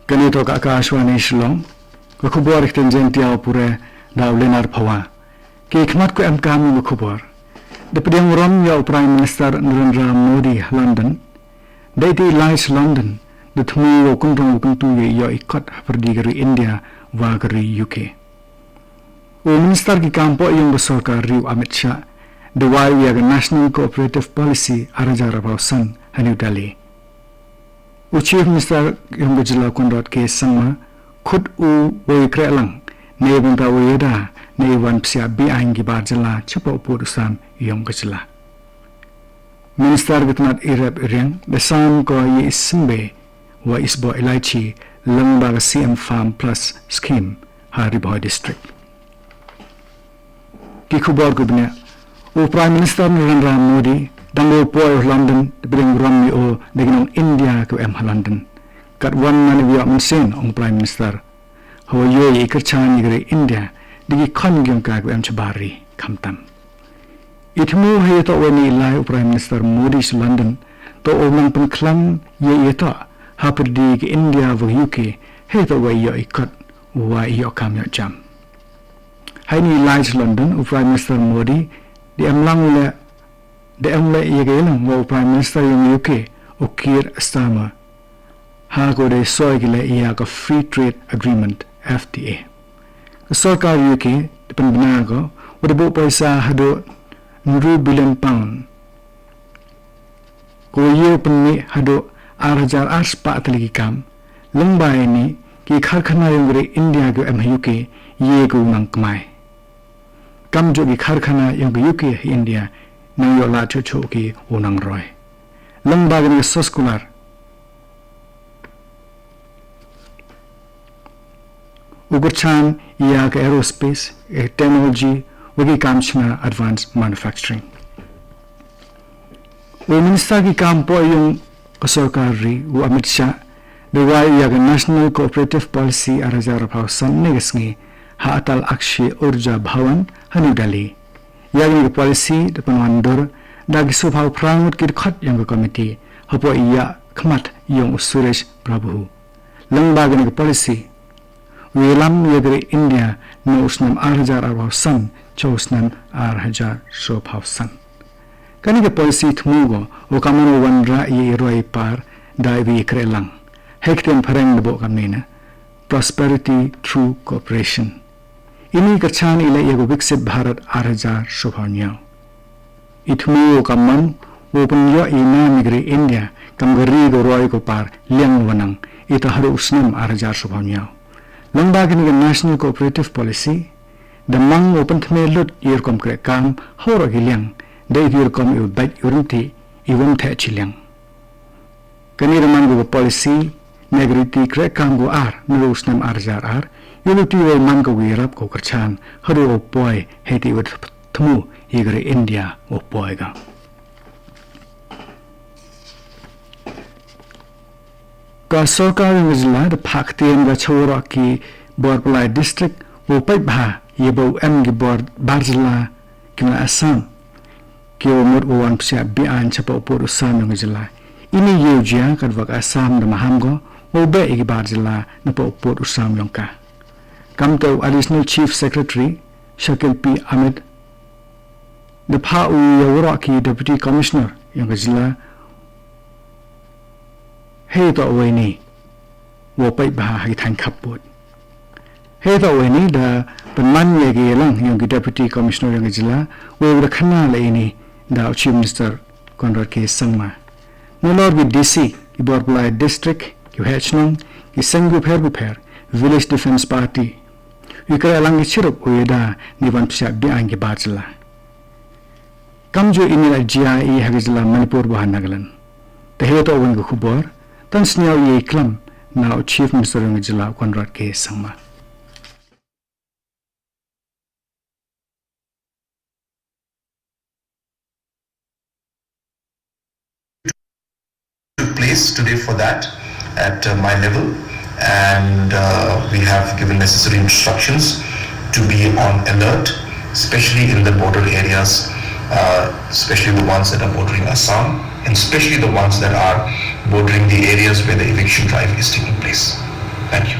Ganito ka Akashwani Shillong, kakubor ikhtin Jaiñtia pure daw lenar pawa. Ki khmat ko kami kakubor. Dapdiang warom ya Prime Ministar Narendra Modi London. Daiti lies London. The thmu kynrong Kyntu ya ikot pyrdi dari India wa dari UK. Ministar ki kampo yung sorkar Amit Shah. Dawai ya National Cooperative Policy arajar San New Delhi. Chief Ministar Jylla Conrad K Sangma khut iakrehlang ne bynta iada ne psiah beain Jylla chapoh Jylla. Ministar tnat Irep-I dasam ko isimbe wa isbo itae lembag CM Farm Plus Scheme Hariboi District. Kikubor gubne Prime Ministar Narendra Modi dango poy London bring romi o degnong India ko London. Kat one man biya mensen ong Prime Minister. Ho yo ikerchan igre India digi kon gyong ka ko chabari kamtam. Itmu he to weni lai Prime Minister Modi London to omang pengklang ye to ha pyrdi ke India vo UK he to wa yo ikot wa yo kam yo jam. Hai ni lai London Prime Minister Modi di amlang le iakrehlang wa Prime Minister yung UK o Keir Starmer ha ko de soy gile iaka Free Trade Agreement FTA. Sorkar UK depan benar ko wada bo paisa hado £1 billion ko ye penni hado 8,000 aspa atligi kam lembay ni ki kharkhana yung gre India ko UK ye ko nang kmai kam jo ki kharkhana yung UK India nang yo la chu ki unang roy lembag ni soskular ugurchan iaka aerospace technology wagi kamchna advanced manufacturing. Minister ki kampo yung sorkar ri Amit Shah dawai ya National Cooperative Policy arajar San negesngi ha atal akshi urja bhawan New Delhi. Yang policy depan wandur dagi subhau prangut kir khut yang committee hapo iya khmat yung Suresh Prabhu. Lembag ni policy wilam yagre India no usnam arajar San Chosnan Arhajar Shobhausan. Kani ke policy thmugo o kamano wanra ye roi par dai iakrehlang. Hekten pareng bo kamnena. Prosperity through cooperation. Ini kachan ila yego viksit Bharat Arhajar Shobhanyao. Ithmugo kamman open yo ina migre India kam gari go roi ko par liang wanang ita haru usnam Arhajar Shobhanyao. Lembag ni National Cooperative Policy damang open thmelut yerkom kre kam horo gilyang dai yerkom u bait urunti iwum the chilyang kani raman go policy negriti kre kam go ar nurus nam arjar ar yuluti we man go yerap ko kerchan horo o boy heti wet thmu igre India o boy ga ka sorkar Jylla de phakten ga chora ki borpalai district o pai bha yebo gi Jylla kina Assam ki umur uwan psiah beain chapoh Jylla ini yeuja kadwak Assam da mahamgo obe gi Jylla na po yongka kamto additional chief secretary Shakil P Amit the pha u yawra ki deputy commissioner yung Jylla he to weni wo pai bha hi than khaput he to weni da penman ye lang yung deputy commissioner yung Jylla wo da khana le ni da Chief Ministar Conrad K Sangma no lord with DC ki borpalai district ki hechnong ki sengu pher village defense party iakrehlang chirup ueda ni wan psiah beain Jylla kamjo inila GIE Jylla Manipur bahanagalan te he to wen go khubor tan sniaw ye klam now Chief Minister yung Jylla Conrad K Sangma place today for that at my level, and we have given necessary instructions to be on alert, especially in the border areas, especially the ones that are bordering Assam, and especially the ones that are bordering the areas where the eviction drive is taking place. Thank you.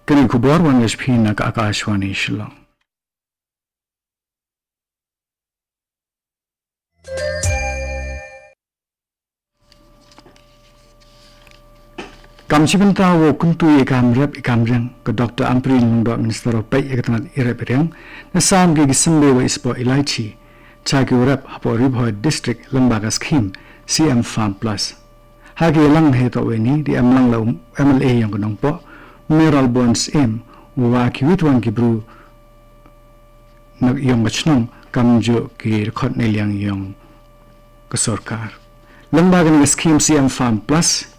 Kini kubor wan HP nak Akashwani Shillong. Chief Ministar Kyntu Irep-I ke Dr. Amprin Prime Minister Irep-I na sam gi gisembe wa ispo ilaichi chagi urep hapo ribhoy district lembaga scheme CM Farm Plus. Hagi lang heto weni di amlang la MLA yang gunong po Meral Bonds M wa kiwitwan gibru nag yung machnong kamjo ki khot niliang yung ke sorkar. Lembaga ng scheme CM Farm Plus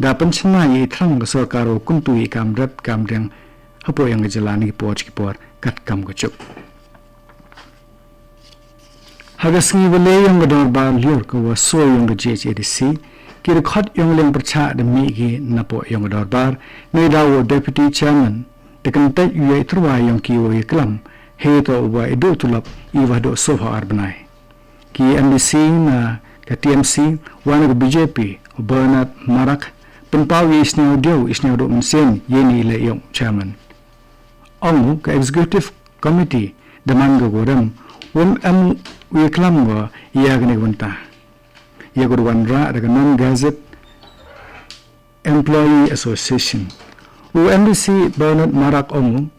dapat semai terang sorkar Kyntu Irep-I hapo yang Jylla ni kipor kat kam kecuk. Hagas ngi wale yang gedor bar liur ke waso yang JHADC kira khot yang leng percha demi gi napo yang gedor bar ni dawo deputy chairman dekan tek yai terwa yang ki wo iklam he to wa edo tulap I wa do sofa arbanai ki MDC na ke TMC wana ke BJP Bernard Marak penpawi isnyo do mensen yeni le yung chairman ongu ke executive committee deman go godam iklam go iaga bynta iaga wanra daga non gazette employee association MDC Bernard Marak ongu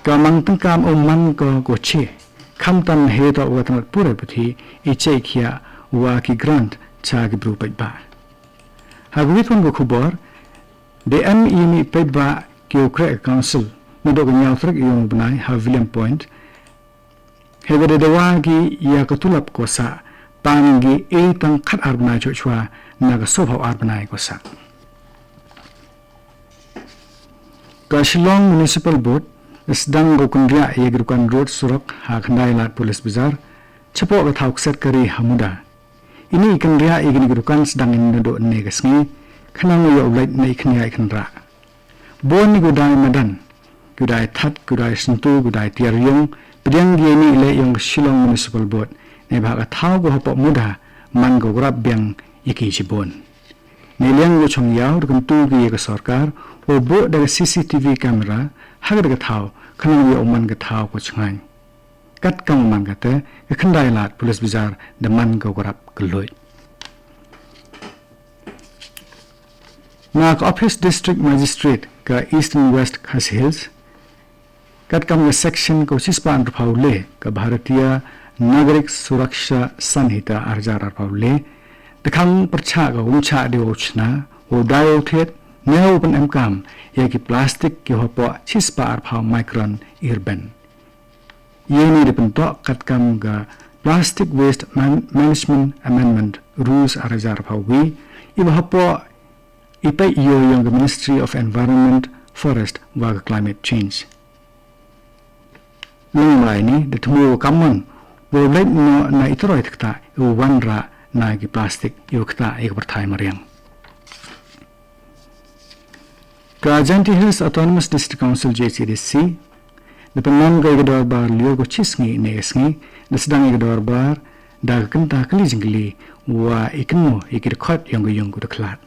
kamang tengkam man ko che kamtan he to watnat pura pati iche kia wa ki grant chagi bru ba Hagwit wan go kubor de ini peba kiokrack council mudok nyawtrek yung benai ha William Point hegade dawagi iaka tulap kosa pangi tang khat arbna chochwa naga sobhaw arbna kosa ka Shillong Municipal Board sedang go kundria yegrukan road surak ha khandai lat police bazar chapoh ka thauk set kari hamuda ini kandria igini gurukan sedang indo negasngi khanang yo lait nei khnia ikhnra bon ni gudai madan gudai that gudai sentu gudai tiaryong pediang geni le yung Shillong Municipal Board nei bhaga thau go hopok muda man go grab biang iki jibon nei liang go chong yaw dukun tu gi ka sorkar o bo daga CCTV camera haga daga thau khanang yo man ga thau ko chngai kat kam man ga te khandai lat police bizar de man go grab kloi Nak Office District Magistrate ka East and West Khas Hills kat kam section ko sispan rpaule ka Bharatiya Nagarik Suraksha Sanhita arjar rpaule dekhang percha ka umcha de ochna o dayo thet ne open emkam yaki plastic ki hopo sispa arpha micron irban yeni de pentok kat kam ga Plastic Waste Management Amendment Rules arjar rpawi iba hopo itae yung Ministry of Environment, Forest, waga Climate Change. Nungmai ni de thmu kamon wo leit no na itroi thakta u wanra na gi plastic yu khta ek barthai mariang. Ka Jaiñtia Hills Autonomous District Council JCDC de penang ga gedor bar liu go chisngi negesngi de sedang gedor bar da kenta kali jingli wa ikno ikir khot yung go deklat.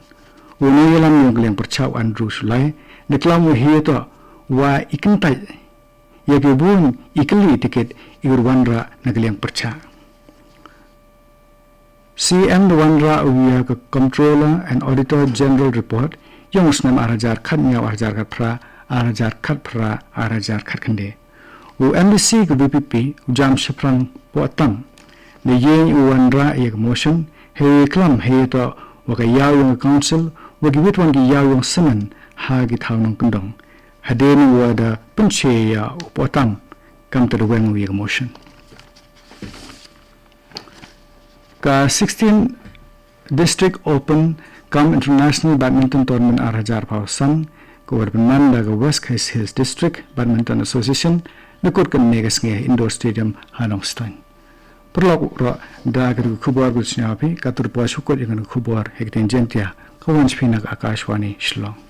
Uno yalam yung leng perchau Andrew Sulai deklam hieto wa ikentai yagibun ikli tiket irwanra nagleng percha CM wanra uya ke Controller and Auditor General Report yung snam arajar khat nyaw arajar khat pra arajar khat khande u MDC ke BPP jam shaprang potam de yeng wanra yak motion he klam hieto wa ka yaw yung council wagi witwan gi yaw yung semen ha gi thau nong kundong haden wa da punche ya upotam kam to the weng wi motion ka 16 district open kam international badminton tournament arhajar pausan ko warman da West Khas Hills District Badminton Association nekot kan negas nge indoor stadium Hanongstein perlok ro da ga khubor gu chnapi katur pa shukot yang khubor hekten Jaiñtia Akashwani Shillong